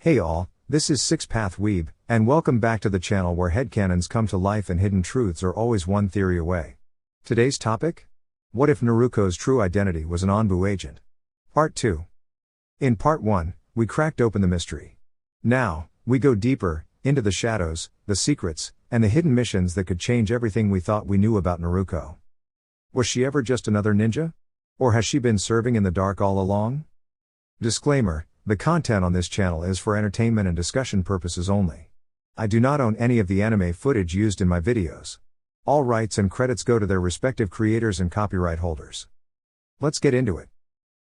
Hey all, this is Six Path Weeb, and welcome back to the channel where headcanons come to life and hidden truths are always one theory away. Today's topic? What if Naruko's true identity was an ANBU agent? Part 2. In Part 1, we cracked open the mystery. Now, we go deeper, into the shadows, the secrets, and the hidden missions that could change everything we thought we knew about Naruko. Was she ever just another ninja? Or has she been serving in the dark all along? Disclaimer: the content on this channel is for entertainment and discussion purposes only. I do not own any of the anime footage used in my videos. All rights and credits go to their respective creators and copyright holders. Let's get into it.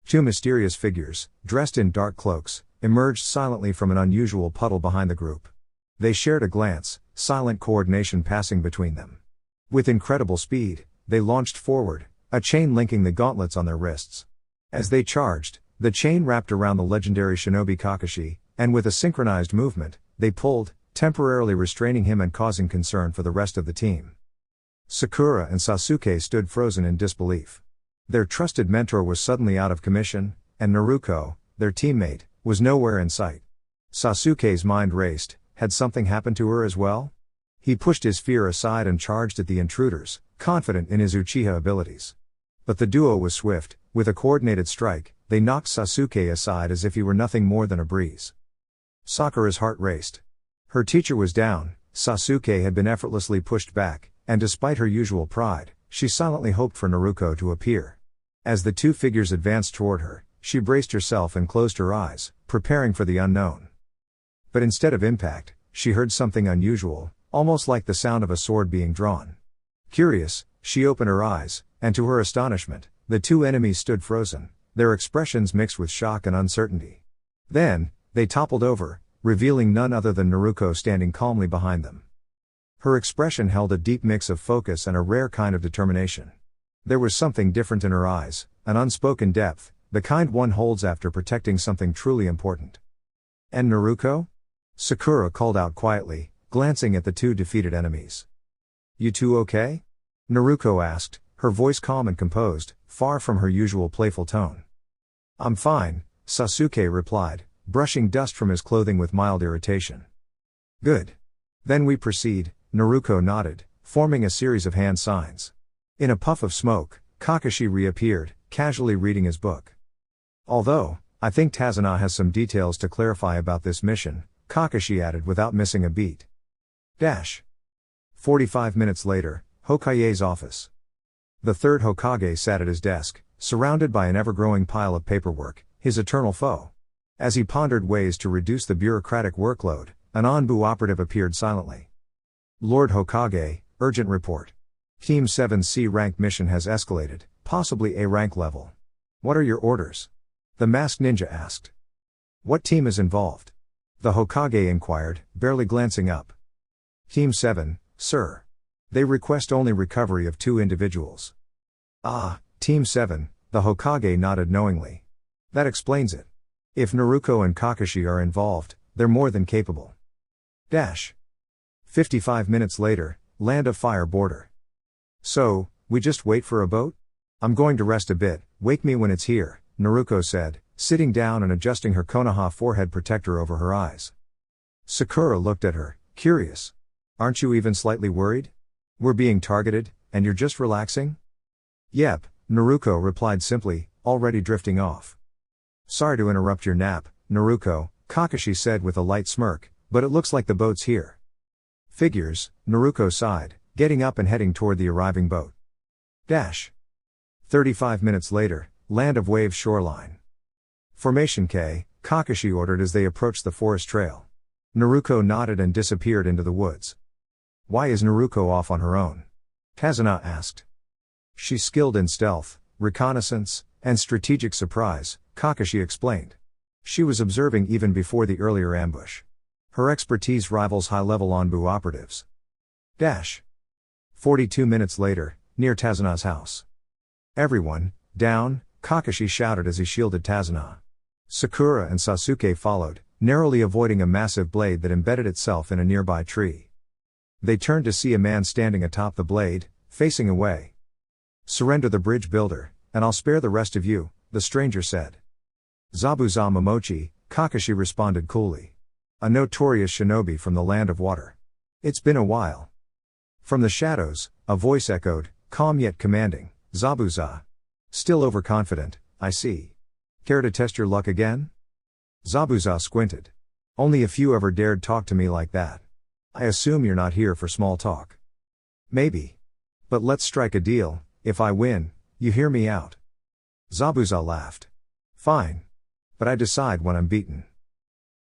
Two mysterious figures, dressed in dark cloaks, emerged silently from an unusual puddle behind the group. They shared a glance, silent coordination passing between them. With incredible speed, they launched forward, a chain linking the gauntlets on their wrists. As they charged, the chain wrapped around the legendary shinobi Kakashi, and with a synchronized movement, they pulled, temporarily restraining him and causing concern for the rest of the team. Sakura and Sasuke stood frozen in disbelief. Their trusted mentor was suddenly out of commission, and Naruko, their teammate, was nowhere in sight. Sasuke's mind raced. Had something happened to her as well? He pushed his fear aside and charged at the intruders, confident in his Uchiha abilities. But the duo was swift. With a coordinated strike, they knocked Sasuke aside as if he were nothing more than a breeze. Sakura's heart raced. Her teacher was down, Sasuke had been effortlessly pushed back, and despite her usual pride, she silently hoped for Naruko to appear. As the two figures advanced toward her, she braced herself and closed her eyes, preparing for the unknown. But instead of impact, she heard something unusual, almost like the sound of a sword being drawn. Curious, she opened her eyes, and to her astonishment, the two enemies stood frozen, their expressions mixed with shock and uncertainty. Then, they toppled over, revealing none other than Naruko standing calmly behind them. Her expression held a deep mix of focus and a rare kind of determination. There was something different in her eyes, an unspoken depth, the kind one holds after protecting something truly important. And Naruko? Sakura called out quietly, glancing at the two defeated enemies. You two okay? Naruko asked, her voice calm and composed, far from her usual playful tone. I'm fine, Sasuke replied, brushing dust from his clothing with mild irritation. Good. Then we proceed, Naruko nodded, forming a series of hand signs. In a puff of smoke, Kakashi reappeared, casually reading his book. Although, I think Tazuna has some details to clarify about this mission, Kakashi added without missing a beat. 45 minutes later, Hokage's office. The third Hokage sat at his desk, surrounded by an ever-growing pile of paperwork, his eternal foe. As he pondered ways to reduce the bureaucratic workload, an ANBU operative appeared silently. Lord Hokage, urgent report. Team 7's C-rank mission has escalated, possibly A rank level. What are your orders? The masked ninja asked. What team is involved? The Hokage inquired, barely glancing up. Team 7, sir. They request only recovery of 2 individuals. Ah, Team 7, the Hokage nodded knowingly. That explains it. If Naruko and Kakashi are involved, they're more than capable. 55 minutes later, Land of Fire border. So, we just wait for a boat? I'm going to rest a bit, wake me when it's here, Naruko said, sitting down and adjusting her Konoha forehead protector over her eyes. Sakura looked at her, curious. Aren't you even slightly worried? We're being targeted, and you're just relaxing? Yep, Naruko replied simply, already drifting off. Sorry to interrupt your nap, Naruko, Kakashi said with a light smirk, but it looks like the boat's here. Figures, Naruko sighed, getting up and heading toward the arriving boat. 35 minutes later, Land of Waves shoreline. Formation K, Kakashi ordered as they approached the forest trail. Naruko nodded and disappeared into the woods. Why is Naruko off on her own? Tazuna asked. She's skilled in stealth, reconnaissance, and strategic surprise, Kakashi explained. She was observing even before the earlier ambush. Her expertise rivals high-level ANBU operatives. 42 minutes later, near Tazuna's house. Everyone, down, Kakashi shouted as he shielded Tazuna. Sakura and Sasuke followed, narrowly avoiding a massive blade that embedded itself in a nearby tree. They turned to see a man standing atop the blade, facing away. Surrender the bridge builder, and I'll spare the rest of you, the stranger said. Zabuza Momochi, Kakashi responded coolly. A notorious shinobi from the land of water. It's been a while. From the shadows, a voice echoed, calm yet commanding, Zabuza. Still overconfident, I see. Care to test your luck again? Zabuza squinted. Only a few ever dared talk to me like that. I assume you're not here for small talk. Maybe. But let's strike a deal. If I win, you hear me out. Zabuza laughed. Fine. But I decide when I'm beaten.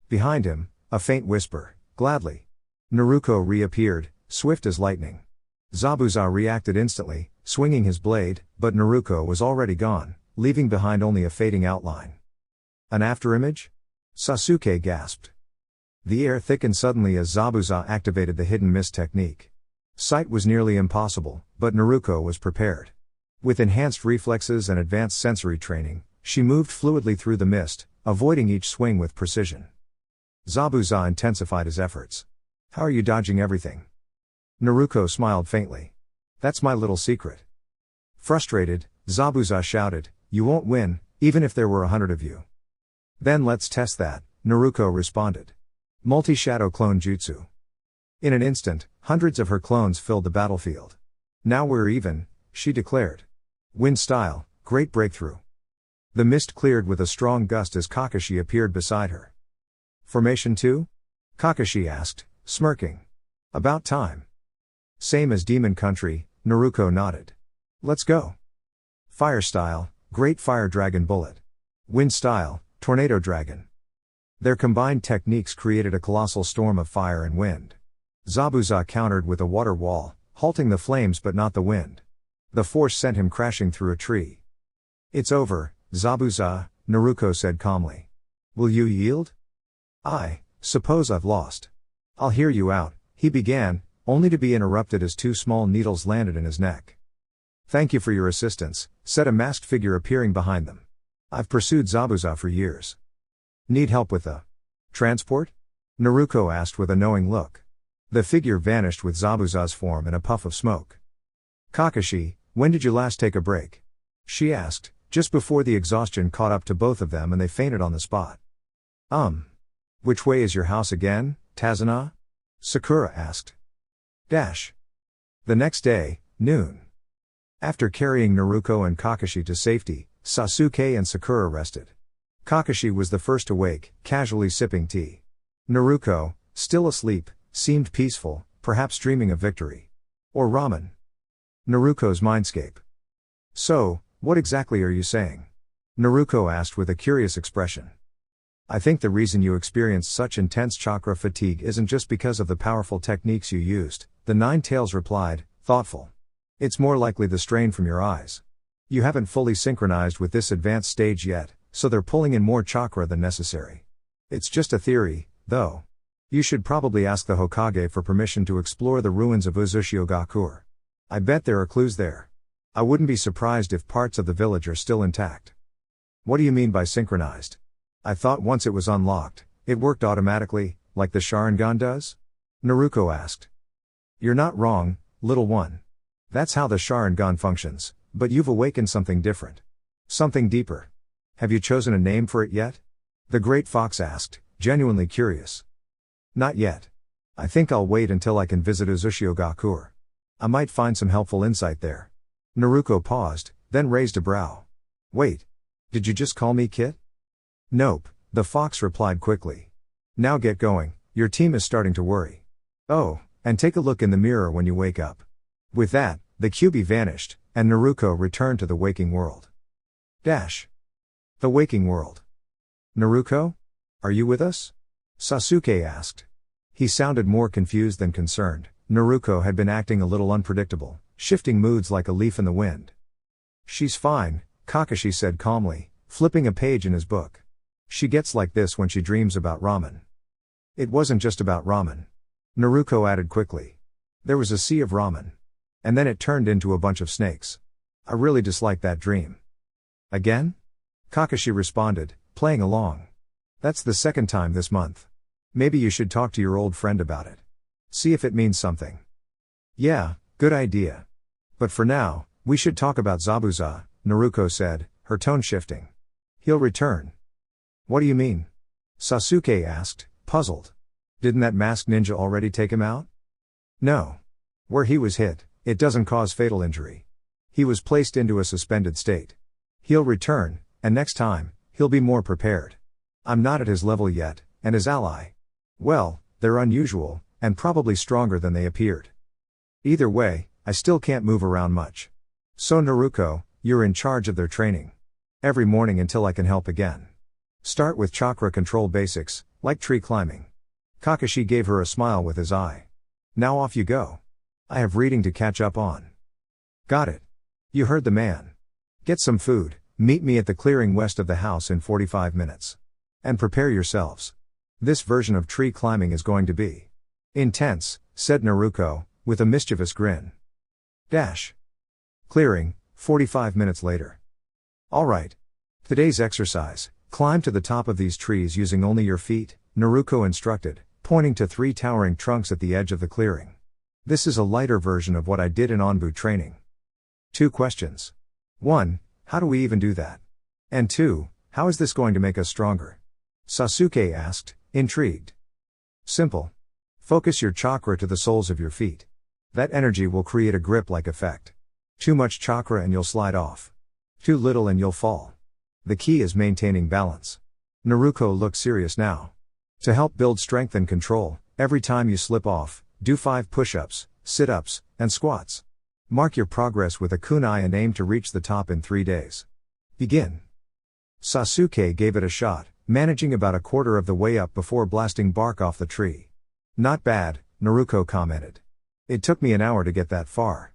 Behind him, a faint whisper, gladly. Naruko reappeared, swift as lightning. Zabuza reacted instantly, swinging his blade, but Naruko was already gone, leaving behind only a fading outline. An afterimage? Sasuke gasped. The air thickened suddenly as Zabuza activated the hidden mist technique. Sight was nearly impossible, but Naruko was prepared. With enhanced reflexes and advanced sensory training, she moved fluidly through the mist, avoiding each swing with precision. Zabuza intensified his efforts. How are you dodging everything? Naruko smiled faintly. That's my little secret. Frustrated, Zabuza shouted, you won't win, even if there were 100 of you. Then let's test that, Naruko responded. Multi-shadow clone jutsu. In an instant, hundreds of her clones filled the battlefield. Now we're even, she declared. Wind style, great breakthrough. The mist cleared with a strong gust as Kakashi appeared beside her. Formation 2? Kakashi asked, smirking. About time. Same as Demon Country, Naruko nodded. Let's go. Fire style, Great Fire Dragon Bullet. Wind style, Tornado Dragon. Their combined techniques created a colossal storm of fire and wind. Zabuza countered with a water wall, halting the flames but not the wind. The force sent him crashing through a tree. It's over, Zabuza, Naruko said calmly. Will you yield? I suppose I've lost. I'll hear you out, he began, only to be interrupted as two small needles landed in his neck. Thank you for your assistance, said a masked figure appearing behind them. I've pursued Zabuza for years. Need help with the transport? Naruko asked with a knowing look. The figure vanished with Zabuza's form in a puff of smoke. Kakashi, when did you last take a break? She asked, just before the exhaustion caught up to both of them and they fainted on the spot. Which way is your house again, Tazuna? Sakura asked. The next day, noon. After carrying Naruko and Kakashi to safety, Sasuke and Sakura rested. Kakashi was the first awake, casually sipping tea. Naruko, still asleep, seemed peaceful, perhaps dreaming of victory. Or ramen. Naruko's mindscape. So, what exactly are you saying? Naruko asked with a curious expression. I think the reason you experienced such intense chakra fatigue isn't just because of the powerful techniques you used, the Nine Tails replied, thoughtful. It's more likely the strain from your eyes. You haven't fully synchronized with this advanced stage yet, so they're pulling in more chakra than necessary. It's just a theory, though. You should probably ask the Hokage for permission to explore the ruins of Uzushiogakur. I bet there are clues there. I wouldn't be surprised if parts of the village are still intact. What do you mean by synchronized? I thought once it was unlocked, it worked automatically, like the Sharingan does? Naruko asked. You're not wrong, little one. That's how the Sharingan functions, but you've awakened something different. Something deeper. Have you chosen a name for it yet? The Great Fox asked, genuinely curious. Not yet. I think I'll wait until I can visit Uzushiogakur. I might find some helpful insight there. Naruko paused, then raised a brow. Wait. Did you just call me Kit? Nope, the fox replied quickly. Now get going, your team is starting to worry. Oh, and take a look in the mirror when you wake up. With that, the Kyuubi vanished, and Naruko returned to the waking world. The waking world. Naruko? Are you with us? Sasuke asked. He sounded more confused than concerned. Naruko had been acting a little unpredictable, shifting moods like a leaf in the wind. She's fine, Kakashi said calmly, flipping a page in his book. She gets like this when she dreams about ramen. It wasn't just about ramen. Naruko added quickly. There was a sea of ramen. And then it turned into a bunch of snakes. I really dislike that dream. Again? Kakashi responded, playing along. That's the second time this month. Maybe you should talk to your old friend about it. See if it means something. Yeah, good idea. But for now, we should talk about Zabuza, Naruko said, her tone shifting. He'll return. What do you mean? Sasuke asked, puzzled. Didn't that masked ninja already take him out? No. Where he was hit, it doesn't cause fatal injury. He was placed into a suspended state. He'll return, and next time, he'll be more prepared. I'm not at his level yet, and his ally. Well, they're unusual, and probably stronger than they appeared. Either way, I still can't move around much. So Naruko, you're in charge of their training. Every morning until I can help again. Start with chakra control basics, like tree climbing. Kakashi gave her a smile with his eye. Now off you go. I have reading to catch up on. Got it. You heard the man. Get some food, meet me at the clearing west of the house in 45 minutes. And prepare yourselves. This version of tree climbing is going to be intense, said Naruko, with a mischievous grin. Clearing, 45 minutes later. Alright. Today's exercise, climb to the top of these trees using only your feet, Naruko instructed, pointing to 3 towering trunks at the edge of the clearing. This is a lighter version of what I did in ANBU training. 2 questions. 1. How do we even do that? And 2. How is this going to make us stronger? Sasuke asked, intrigued. Simple. Focus your chakra to the soles of your feet. That energy will create a grip-like effect. Too much chakra and you'll slide off. Too little and you'll fall. The key is maintaining balance. Naruko looked serious now. To help build strength and control, every time you slip off, do 5 push-ups, sit-ups, and squats. Mark your progress with a kunai and aim to reach the top in 3 days. Begin. Sasuke gave it a shot, managing about a quarter of the way up before blasting bark off the tree. Not bad, Naruko commented. It took me an hour to get that far.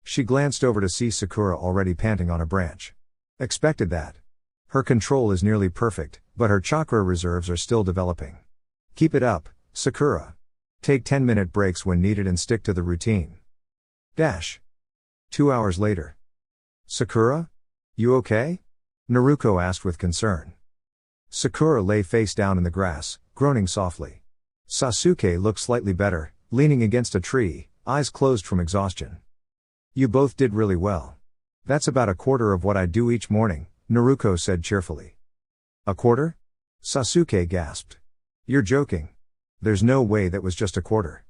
She glanced over to see Sakura already panting on a branch. Expected that. Her control is nearly perfect, but her chakra reserves are still developing. Keep it up, Sakura. Take 10-minute breaks when needed and stick to the routine. 2 hours later. Sakura? You okay? Naruko asked with concern. Sakura lay face down in the grass, groaning softly. Sasuke looked slightly better, leaning against a tree, eyes closed from exhaustion. You both did really well. That's about a quarter of what I do each morning, Naruko said cheerfully. A quarter? Sasuke gasped. You're joking. There's no way that was just a quarter.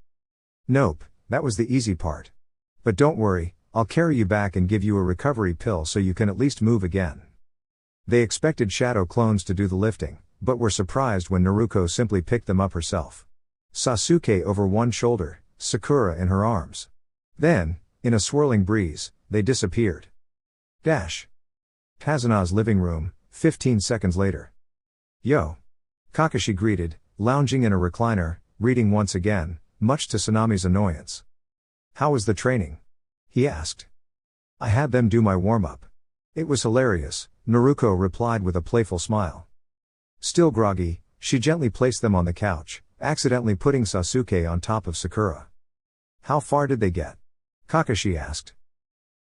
Nope, that was the easy part. But don't worry, I'll carry you back and give you a recovery pill so you can at least move again. They expected shadow clones to do the lifting, but were surprised when Naruko simply picked them up herself. Sasuke over one shoulder, Sakura in her arms. Then, in a swirling breeze, they disappeared. Kazana's living room, 15 seconds later. Yo! Kakashi greeted, lounging in a recliner, reading once again, much to Tsunami's annoyance. How was the training? He asked. I had them do my warm-up. It was hilarious, Naruko replied with a playful smile. Still groggy, she gently placed them on the couch, accidentally putting Sasuke on top of Sakura. How far did they get? Kakashi asked.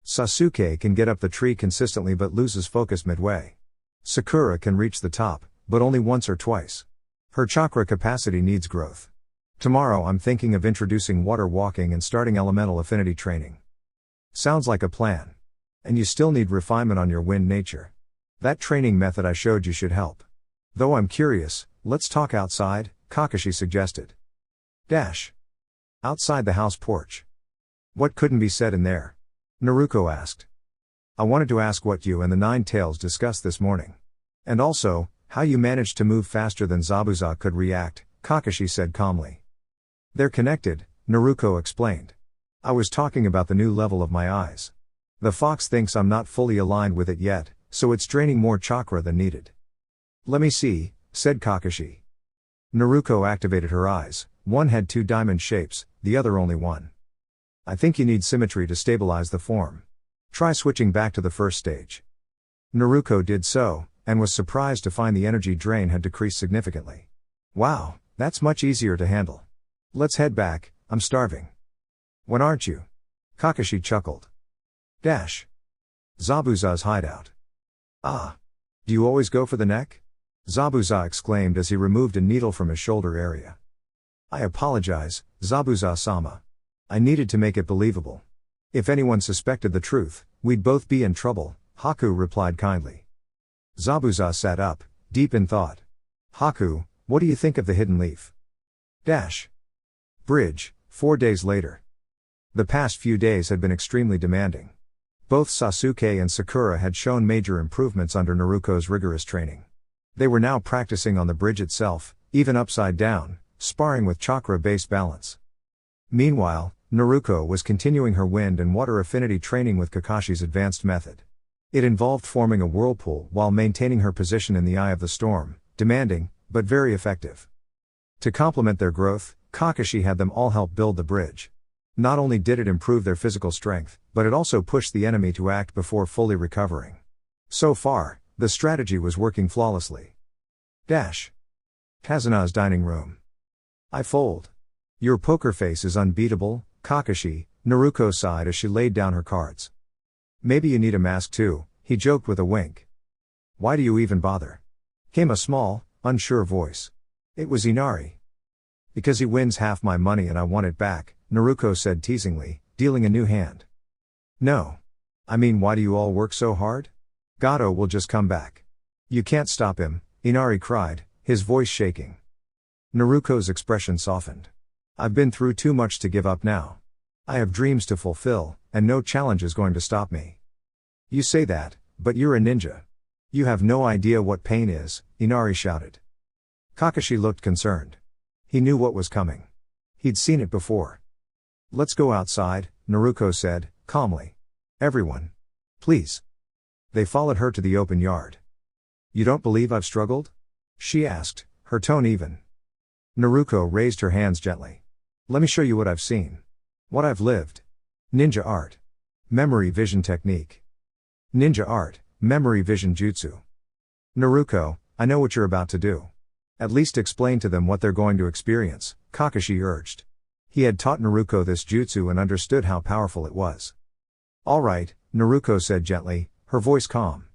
Sasuke can get up the tree consistently but loses focus midway. Sakura can reach the top, but only once or twice. Her chakra capacity needs growth. Tomorrow I'm thinking of introducing water walking and starting elemental affinity training. Sounds like a plan. And you still need refinement on your wind nature. That training method I showed you should help. Though I'm curious, let's talk outside, Kakashi suggested. Outside the house porch. What couldn't be said in there? Naruko asked. I wanted to ask what you and the Nine Tails discussed this morning. And also, how you managed to move faster than Zabuza could react, Kakashi said calmly. They're connected, Naruko explained. I was talking about the new level of my eyes. The fox thinks I'm not fully aligned with it yet, so it's draining more chakra than needed. Let me see, said Kakashi. Naruko activated her eyes, one had 2 diamond shapes, the other only one. I think you need symmetry to stabilize the form. Try switching back to the first stage. Naruko did so, and was surprised to find the energy drain had decreased significantly. Wow, that's much easier to handle. Let's head back, I'm starving. When aren't you? Kakashi chuckled. Zabuza's hideout. Ah. Do you always go for the neck? Zabuza exclaimed as he removed a needle from his shoulder area. I apologize, Zabuza-sama. I needed to make it believable. If anyone suspected the truth, we'd both be in trouble, Haku replied kindly. Zabuza sat up, deep in thought. Haku, what do you think of the hidden leaf? Dash. Bridge, 4 days later. The past few days had been extremely demanding. Both Sasuke and Sakura had shown major improvements under Naruko's rigorous training. They were now practicing on the bridge itself, even upside down, sparring with chakra-based balance. Meanwhile, Naruko was continuing her wind and water affinity training with Kakashi's advanced method. It involved forming a whirlpool while maintaining her position in the eye of the storm, demanding, but very effective. To complement their growth, Kakashi had them all help build the bridge. Not only did it improve their physical strength, but it also pushed the enemy to act before fully recovering. So far, the strategy was working flawlessly. Dash. Kazuna's dining room. I fold. Your poker face is unbeatable, Kakashi, Naruko sighed as she laid down her cards. Maybe you need a mask too, he joked with a wink. Why do you even bother? Came a small, unsure voice. It was Inari. Because he wins half my money and I want it back, Naruko said teasingly, dealing a new hand. No. I mean, why do you all work so hard? Gato will just come back. You can't stop him, Inari cried, his voice shaking. Naruko's expression softened. I've been through too much to give up now. I have dreams to fulfill, and no challenge is going to stop me. You say that, but you're a ninja. You have no idea what pain is, Inari shouted. Kakashi looked concerned. He knew what was coming. He'd seen it before. Let's go outside, Naruko said, calmly. Everyone. Please. They followed her to the open yard. You don't believe I've struggled? She asked, her tone even. Naruko raised her hands gently. Let me show you what I've seen. What I've lived. Ninja art. Memory vision technique. Ninja art, memory vision jutsu. Naruko, I know what you're about to do. At least explain to them what they're going to experience, Kakashi urged. He had taught Naruko this jutsu and understood how powerful it was. All right, Naruko said gently, her voice calm.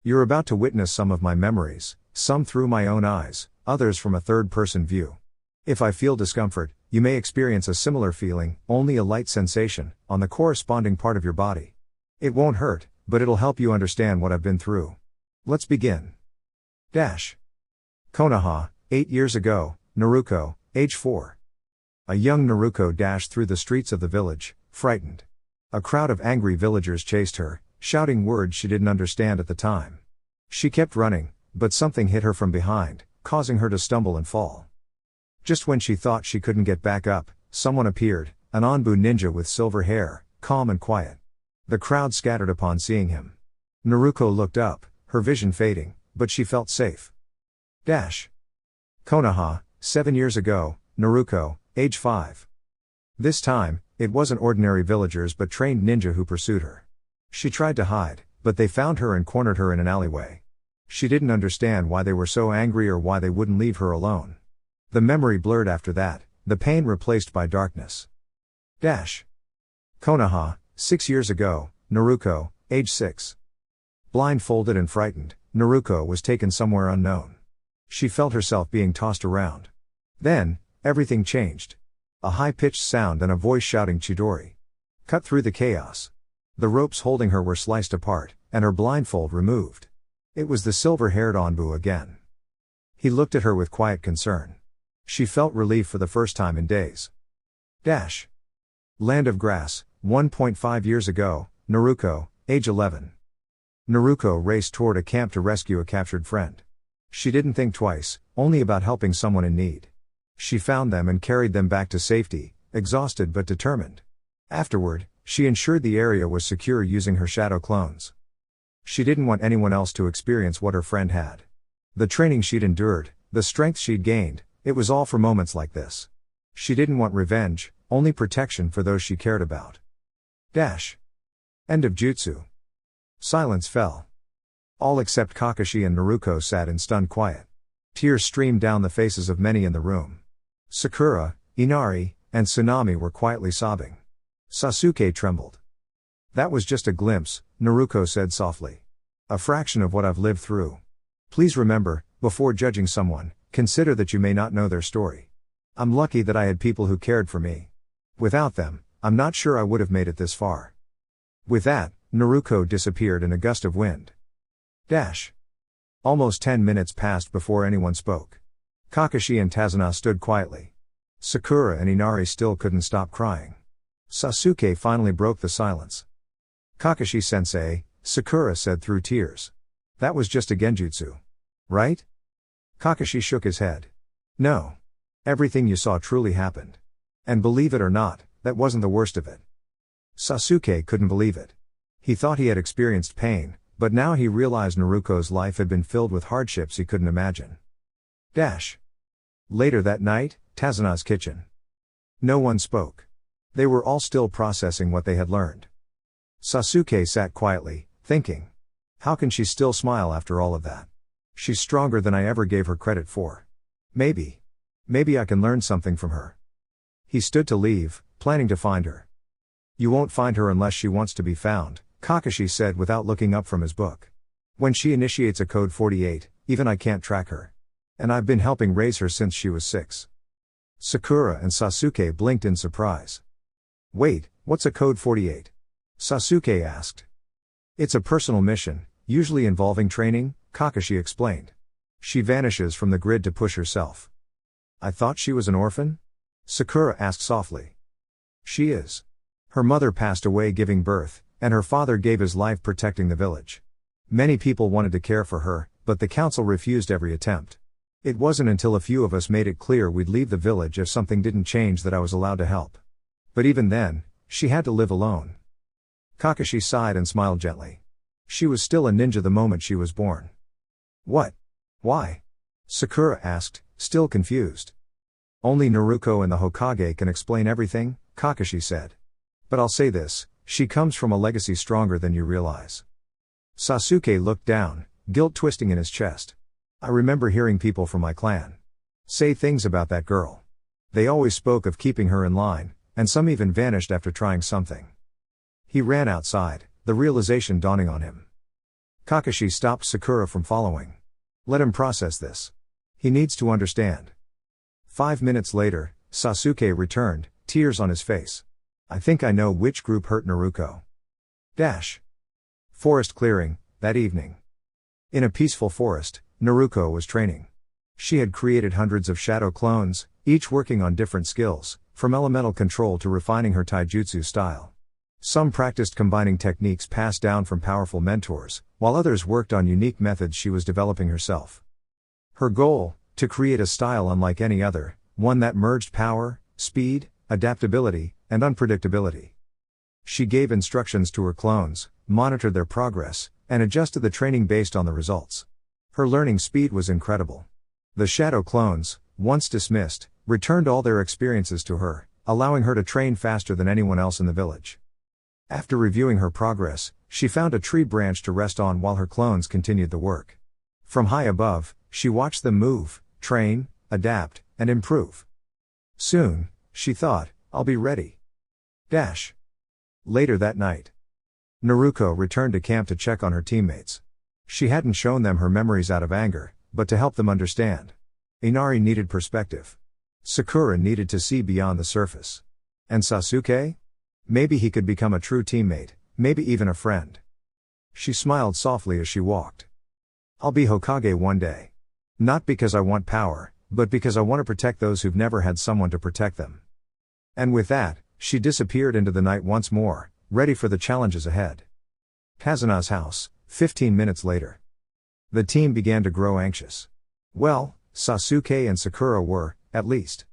You're about to witness some of my memories, some through my own eyes, others from a third-person view. If I feel discomfort, you may experience a similar feeling, only a light sensation, on the corresponding part of your body. It won't hurt, but it'll help you understand what I've been through. Let's begin. Dash. Konoha, 8 years ago, Naruko, age 4. A young Naruko dashed through the streets of the village, frightened. A crowd of angry villagers chased her, shouting words she didn't understand at the time. She kept running, but something hit her from behind, causing her to stumble and fall. Just when she thought she couldn't get back up, someone appeared, an ANBU ninja with silver hair, calm and quiet. The crowd scattered upon seeing him. Naruko looked up, her vision fading, but she felt safe. Dash. Konoha, 7 years ago, Naruko, age 5. This time, it wasn't ordinary villagers but trained ninja who pursued her. She tried to hide, but they found her and cornered her in an alleyway. She didn't understand why they were so angry or why they wouldn't leave her alone. The memory blurred after that, the pain replaced by darkness. Dash. Konoha, 6 years ago, Naruko, age 6. Blindfolded and frightened, Naruko was taken somewhere unknown. She felt herself being tossed around. Then, everything changed. A high-pitched sound and a voice shouting Chidori. Cut through the chaos. The ropes holding her were sliced apart, and her blindfold removed. It was the silver-haired ANBU again. He looked at her with quiet concern. She felt relief for the first time in days. Dash. Land of Grass, 1.5 years ago, Naruko, age 11. Naruko raced toward a camp to rescue a captured friend. She didn't think twice, only about helping someone in need. She found them and carried them back to safety, exhausted but determined. Afterward, she ensured the area was secure using her shadow clones. She didn't want anyone else to experience what her friend had. The training she'd endured, the strength she'd gained, it was all for moments like this. She didn't want revenge, only protection for those she cared about. Dash. End of jutsu. Silence fell. All except Kakashi and Naruko sat in stunned quiet. Tears streamed down the faces of many in the room. Sakura, Inari, and Tsunami were quietly sobbing. Sasuke trembled. That was just a glimpse, Naruko said softly. A fraction of what I've lived through. Please remember, before judging someone, consider that you may not know their story. I'm lucky that I had people who cared for me. Without them, I'm not sure I would have made it this far. With that, Naruko disappeared in a gust of wind. Dash. Almost 10 minutes passed before anyone spoke. Kakashi and Tazuna stood quietly. Sakura and Inari still couldn't stop crying. Sasuke finally broke the silence. Kakashi-sensei, Sakura said through tears. That was just a genjutsu. Right? Kakashi shook his head. No. Everything you saw truly happened. And believe it or not, that wasn't the worst of it. Sasuke couldn't believe it. He thought he had experienced pain, but now he realized Naruko's life had been filled with hardships he couldn't imagine. Later that night, Tazuna's kitchen. No one spoke. They were all still processing what they had learned. Sasuke sat quietly, thinking. How can she still smile after all of that? She's stronger than I ever gave her credit for. Maybe I can learn something from her. He stood to leave, planning to find her. You won't find her unless she wants to be found, Kakashi said without looking up from his book. When she initiates a code 48, even I can't track her. And I've been helping raise her since she was 6. Sakura and Sasuke blinked in surprise. Wait, what's a code 48? Sasuke asked. It's a personal mission, usually involving training, Kakashi explained. She vanishes from the grid to push herself. I thought she was an orphan? Sakura asked softly. She is. Her mother passed away giving birth, and her father gave his life protecting the village. Many people wanted to care for her, but the council refused every attempt. It wasn't until a few of us made it clear we'd leave the village if something didn't change that I was allowed to help. But even then, she had to live alone. Kakashi sighed and smiled gently. She was still a ninja the moment she was born. What? Why? Sakura asked, still confused. Only Naruko and the Hokage can explain everything, Kakashi said. But I'll say this, she comes from a legacy stronger than you realize. Sasuke looked down, guilt twisting in his chest. I remember hearing people from my clan say things about that girl. They always spoke of keeping her in line, and some even vanished after trying something. He ran outside, the realization dawning on him. Kakashi stopped Sakura from following. Let him process this. He needs to understand. 5 minutes later, Sasuke returned, tears on his face. I think I know which group hurt Naruko. Forest clearing, that evening. In a peaceful forest, Naruko was training. She had created hundreds of shadow clones, each working on different skills, from elemental control to refining her taijutsu style. Some practiced combining techniques passed down from powerful mentors, while others worked on unique methods she was developing herself. Her goal, to create a style unlike any other, one that merged power, speed, adaptability, and unpredictability. She gave instructions to her clones, monitored their progress, and adjusted the training based on the results. Her learning speed was incredible. The shadow clones, once dismissed, returned all their experiences to her, allowing her to train faster than anyone else in the village. After reviewing her progress, she found a tree branch to rest on while her clones continued the work. From high above, she watched them move, train, adapt, and improve. Soon, she thought, I'll be ready. Later that night, Naruko returned to camp to check on her teammates. She hadn't shown them her memories out of anger, but to help them understand. Inari needed perspective. Sakura needed to see beyond the surface. And Sasuke? Maybe he could become a true teammate, maybe even a friend. She smiled softly as she walked. I'll be Hokage one day. Not because I want power, but because I want to protect those who've never had someone to protect them. And with that, she disappeared into the night once more, ready for the challenges ahead. Tazuna's house, 15 minutes later. The team began to grow anxious. Well, Sasuke and Sakura were, at least.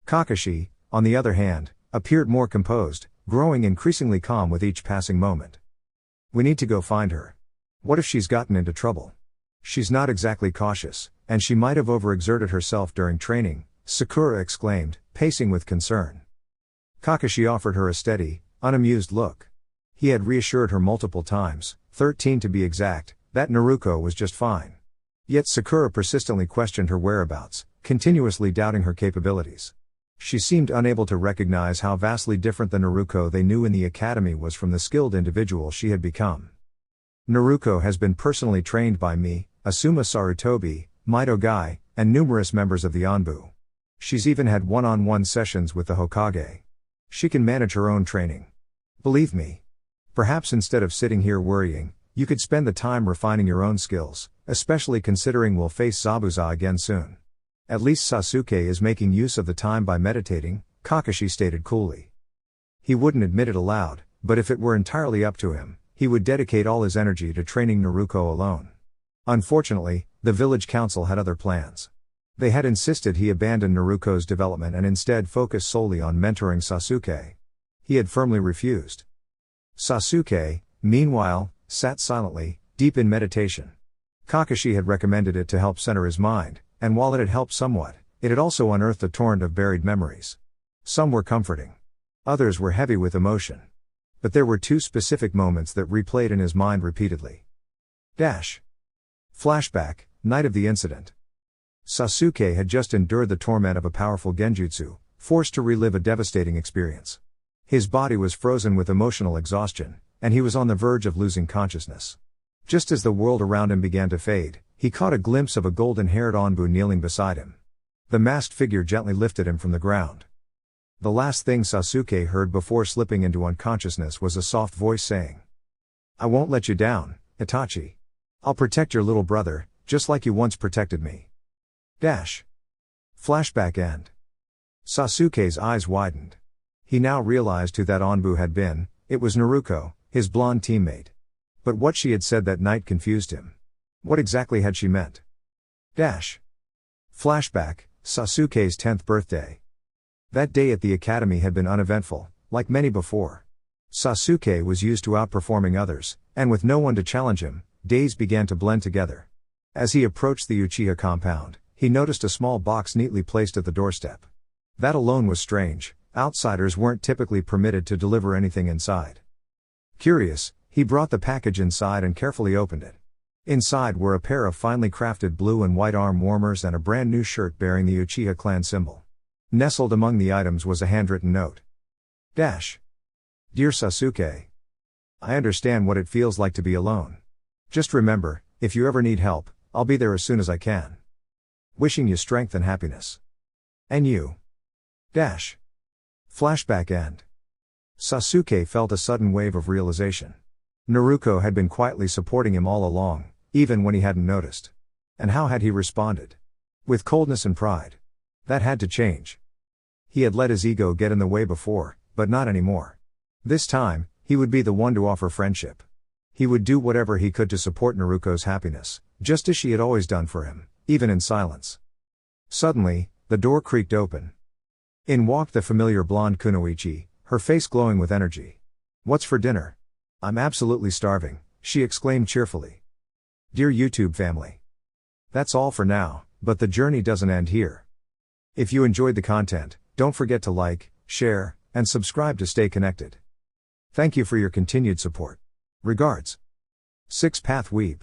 Kakashi, on the other hand, appeared more composed, growing increasingly calm with each passing moment. We need to go find her. What if she's gotten into trouble? She's not exactly cautious, and she might have overexerted herself during training, Sakura exclaimed, pacing with concern. Kakashi offered her a steady, unamused look. He had reassured her multiple times, 13 to be exact, that Naruko was just fine. Yet Sakura persistently questioned her whereabouts, continuously doubting her capabilities. She seemed unable to recognize how vastly different the Naruko they knew in the academy was from the skilled individual she had become. Naruko has been personally trained by me, Asuma Sarutobi, Mido Gai, and numerous members of the ANBU. She's even had one-on-one sessions with the Hokage. She can manage her own training. Believe me. Perhaps instead of sitting here worrying, you could spend the time refining your own skills, especially considering we'll face Zabuza again soon. At least Sasuke is making use of the time by meditating, Kakashi stated coolly. He wouldn't admit it aloud, but if it were entirely up to him, he would dedicate all his energy to training Naruko alone. Unfortunately, the village council had other plans. They had insisted he abandon Naruko's development and instead focus solely on mentoring Sasuke. He had firmly refused. Sasuke, meanwhile, sat silently, deep in meditation. Kakashi had recommended it to help center his mind, and while it had helped somewhat, it had also unearthed a torrent of buried memories. Some were comforting. Others were heavy with emotion. But there were two specific moments that replayed in his mind repeatedly. Flashback, night of the incident. Sasuke had just endured the torment of a powerful genjutsu, forced to relive a devastating experience. His body was frozen with emotional exhaustion, and he was on the verge of losing consciousness. Just as the world around him began to fade, he caught a glimpse of a golden-haired ANBU kneeling beside him. The masked figure gently lifted him from the ground. The last thing Sasuke heard before slipping into unconsciousness was a soft voice saying, "I won't let you down, Itachi. I'll protect your little brother, just like you once protected me." Flashback end. Sasuke's eyes widened. He now realized who that ANBU had been. It was Naruko, his blonde teammate. But what she had said that night confused him. What exactly had she meant? Flashback, Sasuke's 10th birthday. That day at the academy had been uneventful, like many before. Sasuke was used to outperforming others, and with no one to challenge him, days began to blend together. As he approached the Uchiha compound, he noticed a small box neatly placed at the doorstep. That alone was strange. Outsiders weren't typically permitted to deliver anything inside. Curious, he brought the package inside and carefully opened it. Inside were a pair of finely crafted blue and white arm warmers and a brand new shirt bearing the Uchiha clan symbol. Nestled among the items was a handwritten note. Dear Sasuke. I understand what it feels like to be alone. Just remember, if you ever need help, I'll be there as soon as I can. Wishing you strength and happiness. And you. Flashback end. Sasuke felt a sudden wave of realization. Naruko had been quietly supporting him all along, even when he hadn't noticed. And how had he responded? With coldness and pride. That had to change. He had let his ego get in the way before, but not anymore. This time, he would be the one to offer friendship. He would do whatever he could to support Naruko's happiness, just as she had always done for him, even in silence. Suddenly, the door creaked open. In walked the familiar blonde Kunoichi, her face glowing with energy. "What's for dinner?" "I'm absolutely starving," she exclaimed cheerfully. Dear YouTube family. That's all for now, but the journey doesn't end here. If you enjoyed the content, don't forget to like, share, and subscribe to stay connected. Thank you for your continued support. Regards. 6 Path Weeb.